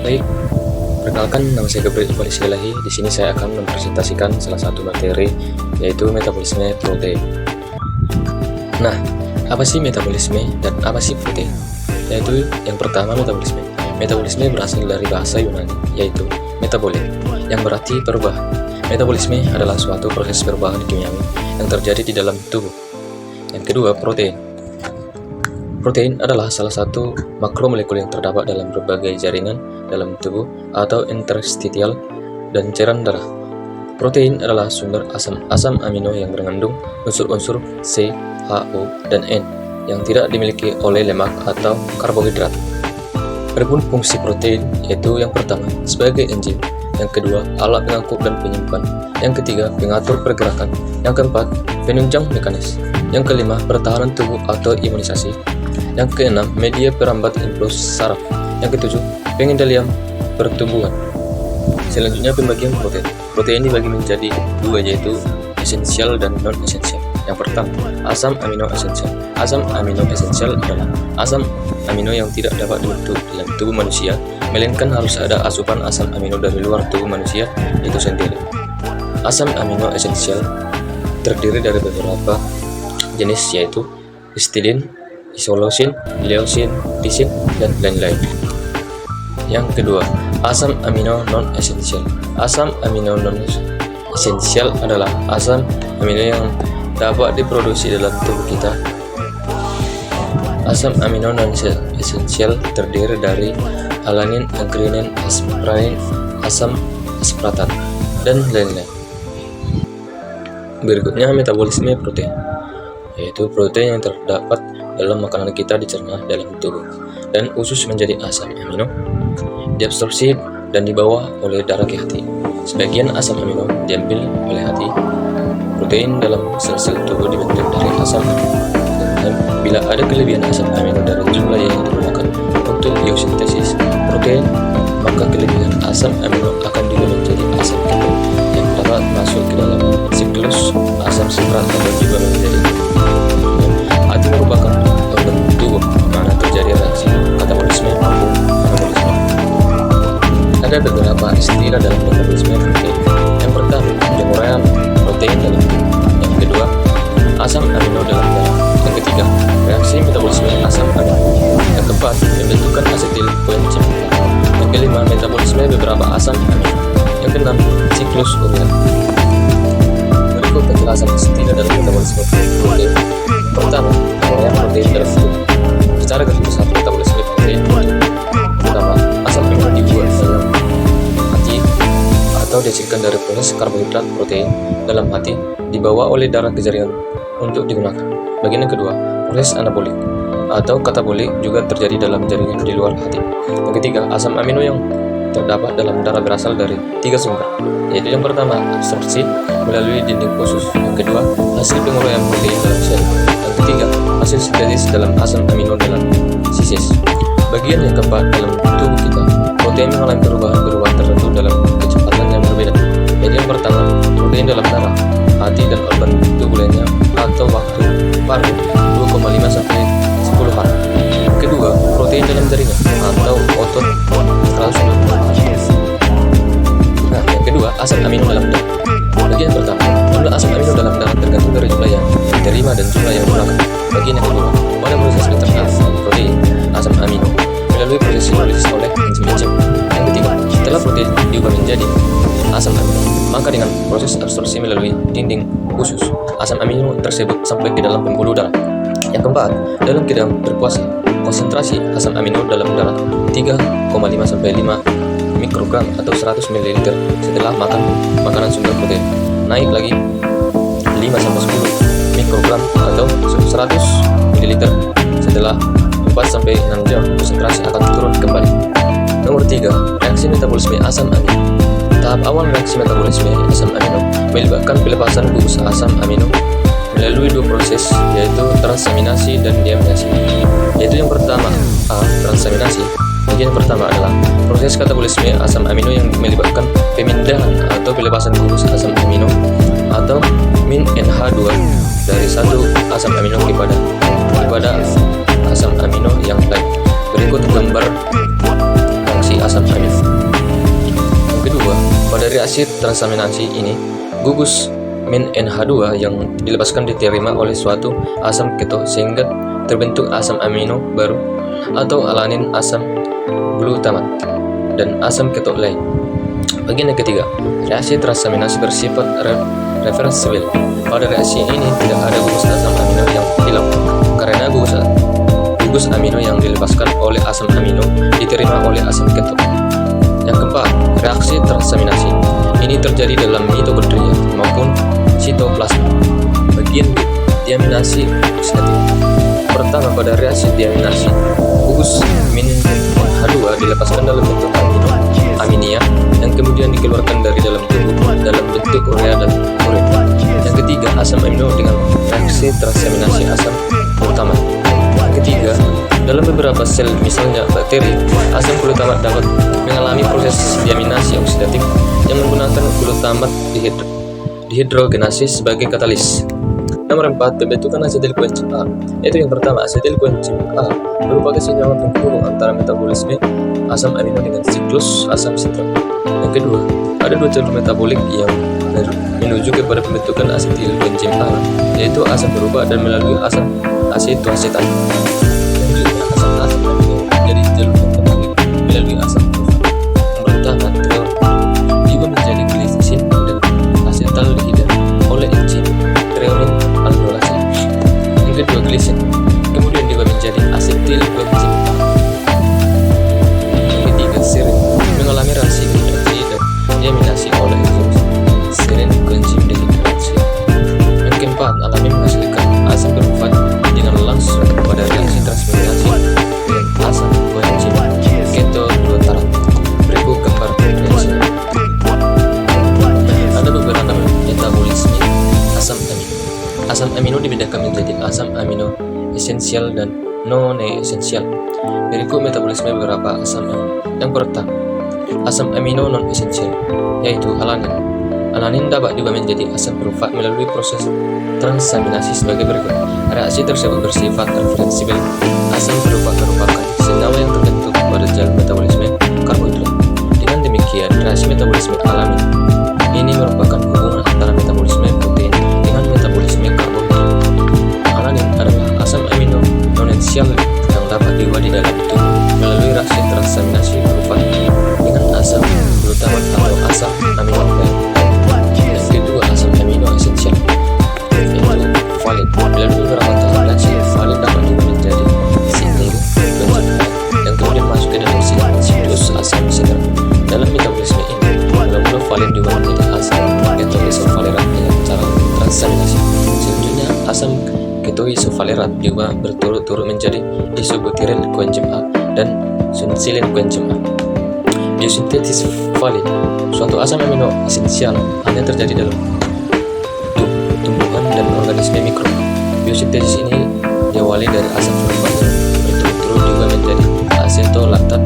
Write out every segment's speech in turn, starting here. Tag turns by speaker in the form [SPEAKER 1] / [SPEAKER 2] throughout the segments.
[SPEAKER 1] Baik, perkenalkan nama saya Gabriel Ivanis Ilahi. Di sini saya akan mempresentasikan salah satu materi, yaitu metabolisme protein. Nah, apa sih metabolisme dan apa sih protein? Yaitu yang pertama metabolisme. Metabolisme berasal dari bahasa Yunani, yaitu metabolit, yang berarti perubahan. Metabolisme adalah suatu proses perubahan kimiawi yang terjadi di dalam tubuh. Yang kedua, protein. Protein adalah salah satu makromolekul yang terdapat dalam berbagai jaringan dalam tubuh atau interstitial dan cairan darah. Protein adalah sumber asam amino yang mengandung unsur-unsur C, H, O, dan N yang tidak dimiliki oleh lemak atau karbohidrat. Adapun fungsi protein yaitu yang pertama sebagai enzim, yang kedua alat pengangkut dan penyimpan, yang ketiga pengatur pergerakan, yang keempat penunjang mekanis, yang kelima pertahanan tubuh atau imunisasi, yang keenam media perambat impuls saraf, yang ketujuh pengendalian pertumbuhan. Selanjutnya pembagian protein. Protein dibagi menjadi dua, yaitu esensial dan non esensial. Yang pertama, asam amino esensial. Asam amino esensial adalah asam amino yang tidak dapat dibentuk dalam tubuh manusia, melainkan harus ada asupan asam amino dari luar tubuh manusia itu sendiri. Asam amino esensial terdiri dari beberapa jenis, yaitu histidin, isoleucin, leucin, lisin, dan lain-lain. Yang kedua, asam amino non esensial. Asam amino non esensial adalah asam amino yang dapat diproduksi dalam tubuh kita. Asam amino non esensial terdiri dari alanin, akrinin, aspirin, asam aspartat, dan lain-lain. Berikutnya metabolisme protein, yaitu protein yang terdapat dalam makanan kita dicerna dalam tubuh dan usus menjadi asam amino, diabsorpsi dan dibawa oleh darah ke hati. Sebagian asam amino diambil oleh hati. Protein dalam sel-sel tubuh dibentuk dari asam amino, dan bila ada kelebihan asam amino dari jumlah yang digunakan untuk biosintesis protein, maka kelebihan asam amino akan diubah menjadi asam keton yang dapat masuk ke dalam siklus asam sitrat atau juga menjadi hati merupakan organ tubuh mana terjadi reaksi katabolisme maupun anabolisme. Ada beberapa istilah dalam metabolisme protein. Yang pertama, penguraian protein dalam tubuh. Yang kedua, asam amino dalam darah. Yang ketiga, reaksi metabolisme asam amino. Yang keempat, pembentukan asetil koenzim. Yang kelima, metabolisme beberapa asam amino. Yang keenam, siklus urea. Berikut penjelasan istilah dalam metabolisme protein. Pertama, penguraian protein dalam tubuh. Secara garis besar, metabolisme protein pertama, asam amino dibuat dalam hati atau dihasilkan dari proses karbohidrat protein dalam hati dibawa oleh darah ke jaringan untuk digunakan. Bagian yang kedua, proses anabolik atau katabolik juga terjadi dalam jaringan di luar hati. Yang ketiga, asam amino yang terdapat dalam darah berasal dari tiga sumber, yaitu yang pertama absorpsi melalui dinding usus, yang kedua hasil penguraian protein dalam sel, yang ketiga hasil sintesis dalam asam amino dalam sisis. Bagian yang keempat, dalam tubuh kita protein mengalami perubahan tertentu dalam kecepatan yang berbeda, yaitu yang pertama protein dalam darah, hati, dan organ tubuh lainnya atau waktu paru 2,5 sampai 10 hari. Yang kedua, protein dalam jaringan atau otot transfer. Nah, yang kedua, asam amino dalam darah. Bagian pertama, jumlah asam amino dalam darah tergantung dari jumlah yang diterima dan jumlah yang digunakan. Bagian yang kedua, pada proses pencernaan protein asam amino melalui proses hidrolisis oleh enzim-enzim. Yang ketiga, setelah protein diubah menjadi asam amino, maka dengan proses absorpsi melalui dinding usus, asam amino tersebut sampai ke dalam pembuluh darah. Yang keempat, dalam keadaan berpuasa, konsentrasi asam amino dalam darah 3,5 sampai 5 mikrogram atau 100 ml setelah makan makanan sumber protein, naik lagi 5 sampai 10 mikrogram atau 100 ml setelah 4 sampai 6 jam. Konsentrasi akan turun kembali. Nomor 3, reaksi metabolisme asam amino. Tahap awal reaksi metabolisme asam amino melibatkan pelepasan gugus asam amino melalui dua proses, yaitu transaminasi dan deaminasi. Yaitu yang pertama, transaminasi. Bagian pertama adalah proses katabolisme asam amino yang melibatkan pemindahan atau pelepasan gugus asam amino atau min NH2 dari satu asam amino kepada asam amino yang lain. Berikut gambar reaksi asam amino. Pada reaksi transaminasi ini, gugus min NH2 yang dilepaskan diterima oleh suatu asam keto sehingga terbentuk asam amino baru atau alanin asam glutamat dan asam keto lain. Bagian yang ketiga, reaksi transaminasi bersifat reversibel. Pada reaksi ini tidak ada gugus asam amino yang hilang karena gugus amino yang dilepaskan oleh asam amino diterima oleh asam keto. Yang keempat, reaksi transaminasi ini terjadi dalam mitokondria maupun sitoplasma. Bagian diaminasi oksidatif. Pertama, pada reaksi diaminasi, gugus min H2 dilepaskan dalam bentuk aminia yang kemudian dikeluarkan dari dalam tubuh dalam bentuk urea dan urin. Yang ketiga, asam amino dengan reaksi transaminasi asam glutamat. Yang ketiga, dalam beberapa sel misalnya bakteri, asam glutamat dapat mengalami proses diaminasi oksidatif yang menggunakan glutamat dihidrogenasi sebagai katalis. Nomor 4, pembentukan asetil koenzim A. Yaitu yang pertama, asetil koenzim A merupakan senyawa penghubung antara metabolisme asam amino dengan siklus asam sitrat. Yang kedua, ada dua jalur metabolik yang menuju kepada pembentukan asetil koenzim A, yaitu asam berubah dan melalui asam asetoasetat. Selanjutnya, asam amino menjadi jalur metabolik melalui asam berubah. Yang pertama, triol juga menjadi glisin dan asetaldehida oleh enzim treonin aldolase. Yang kedua, glisin kemudian juga menjadi asetil koenzim A. Yang ketiga, serin mengalami reaksi hidrasi dan diaminasi oleh enzim serin koenzim dehidrasi. Yang keempat, alami menghasilkan asam berufat dengan langsung pada reaksi transferasi dengan asam koenzim keto glutarat. Berikut gambar reaksinya. Ada beberapa metabolisme asam amino. Asam amino dibedakan menjadi asam amino esensial dan non-esensial. Berikut metabolisme beberapa asam amino. Yang pertama, asam amino non-esensial, yaitu alanin. Alanin dapat juga menjadi asam berufat melalui proses transaminasi sebagai berikut. Reaksi tersebut bersifat reversibel. Asam berufat merupakan senyawa yang terbentuk pada jalur metabolisme karbohidrat. Dengan demikian, reaksi metabolisme alamin ini merupakan hubungan antara metabolisme protein dengan metabolisme karbohidrat. Alanin adalah asam amino non-esensial yang dapat diubah di dalam tubuh melalui reaksi transaminasi berufat dengan asam glutamat atau asam amino lain. Yang kedua, asam amino esensial, yaitu valin. Melalui beberapa tahap reaksi, valin dapat juga menjadi single koenzim yang kemudian masuk ke dalam siklus asam sitrat. Dalam metabolisme ini, mula-mula valin juga menjadi asam ketoisovalerat dengan cara transaminasi. Selanjutnya, asam ketoisovalerat juga berturut-turut menjadi isobutyryl koenzim A dan sunsilin koenzim A. Biosintesis valin, suatu asam amino esensial, hanya terjadi dalam tumbuhan dan organisme mikro. Biosintesis ini diawali dari asam sulfat yang berturut-turut juga menjadi asetolaktat,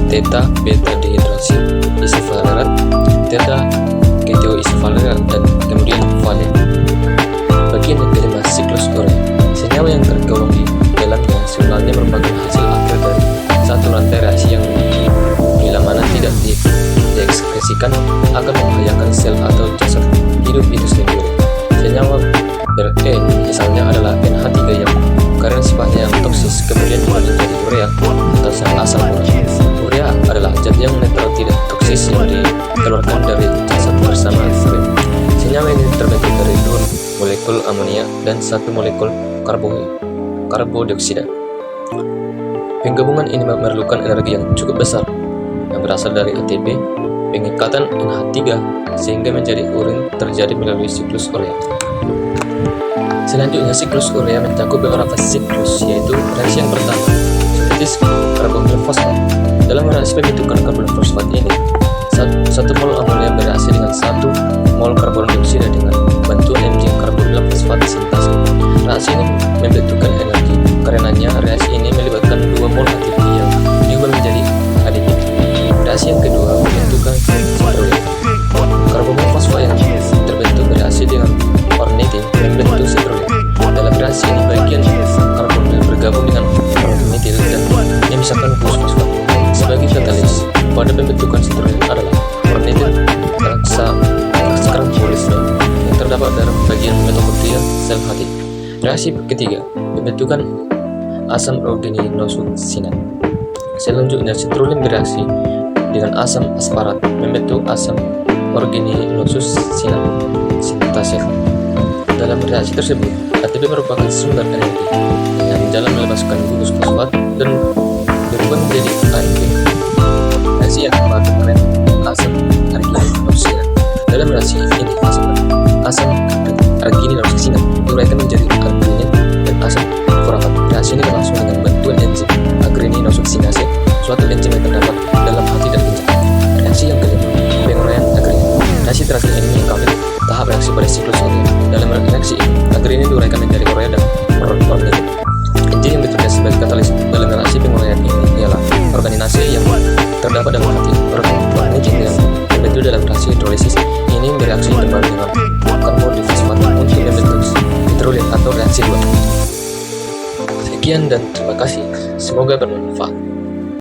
[SPEAKER 1] teta beta dehidrasi isovalerat, teta ketoisovalerat, dan kemudian valin. Bagian yang kelima, siklus urea. Senyawa yang tergolong di dalamnya sebenarnya merupakan hasil akhir dari satu rantai reaksi yang bila mana tidak diekskresikan akan membahayakan sel atau jasad hidup itu sendiri. Senyawa ber-N misalnya adalah NH3 yang karena sifatnya yang toksis kemudian menjadi urea atau asam urea. Urea adalah zat yang netral tidak toksis yang dikeluarkan dari jasad bersama urin. Senyawa ini terbentuk dari 2 molekul amonia dan 1 molekul karbodioksida. Penggabungan ini memerlukan energi yang cukup besar yang berasal dari ATP, pengikatan NH3 sehingga menjadi urin terjadi melalui siklus urea. Selanjutnya, siklus urea mencakup beberapa siklus, yaitu reaksi yang pertama, sintesis karbonil fosfat. Dalam reaksi pembentukan karbonil fosfat ini, 1 mol amonia bereaksi dengan 1 mol karbon dioksida dengan bantuan enzim karbonil fosfat sintase. Reaksi ini membentukkan energi. Karenanya, reaksi ini melibatkan 2 mol ATP yang diubah menjadi ADP. Reaksi yang kedua, pembentukan sitrulin. Karbonil fosfat yang terbentuk bereaksi dengan ornitin membentuk sitrulin. Dalam reaksi ini, bagian karbonil bergabung dengan ornitil dan memisahkan gugus fosfat. Sebagai katalis pada pembentukan sitrulin adalah ornitil Reaksi ketiga, pembentukan asam organosulfonat. Selanjutnya, citrulline bereaksi dengan asam asparat membentuk asam organosulfonat sintase. Dalam reaksi tersebut, ATP merupakan sumber energi yang jalan melepaskan gugus fosfat dan berubah menjadi AMP. Reaksi yang keempat, asam arginosinat. Dalam reaksi ini, asam arginosinat diuraikan menjadi arginin dan asam furamat. Reaksi ini berlangsung dengan bantuan enzim agrininosuksinase, suatu enzim yang terdapat dalam hati dan ginjal. Reaksi yang kelima, penguraian agrinin. Reaksi terakhir ini melengkapi tahap reaksi pada siklus urea. Dalam reaksi ini, agrinin diuraikan menjadi urea dan ornit. Enzim yang bekerja sebagai katalis dalam reaksi penguraian ini ialah organinase yang terdapat dalam hati. Ornit yang terbentuk dalam reaksi hidrolisis ini bereaksi kembali dengan karbonifosfat untuk membentuk citrulline atau reaksi 2. Sekian dan terima kasih. Semoga bermanfaat.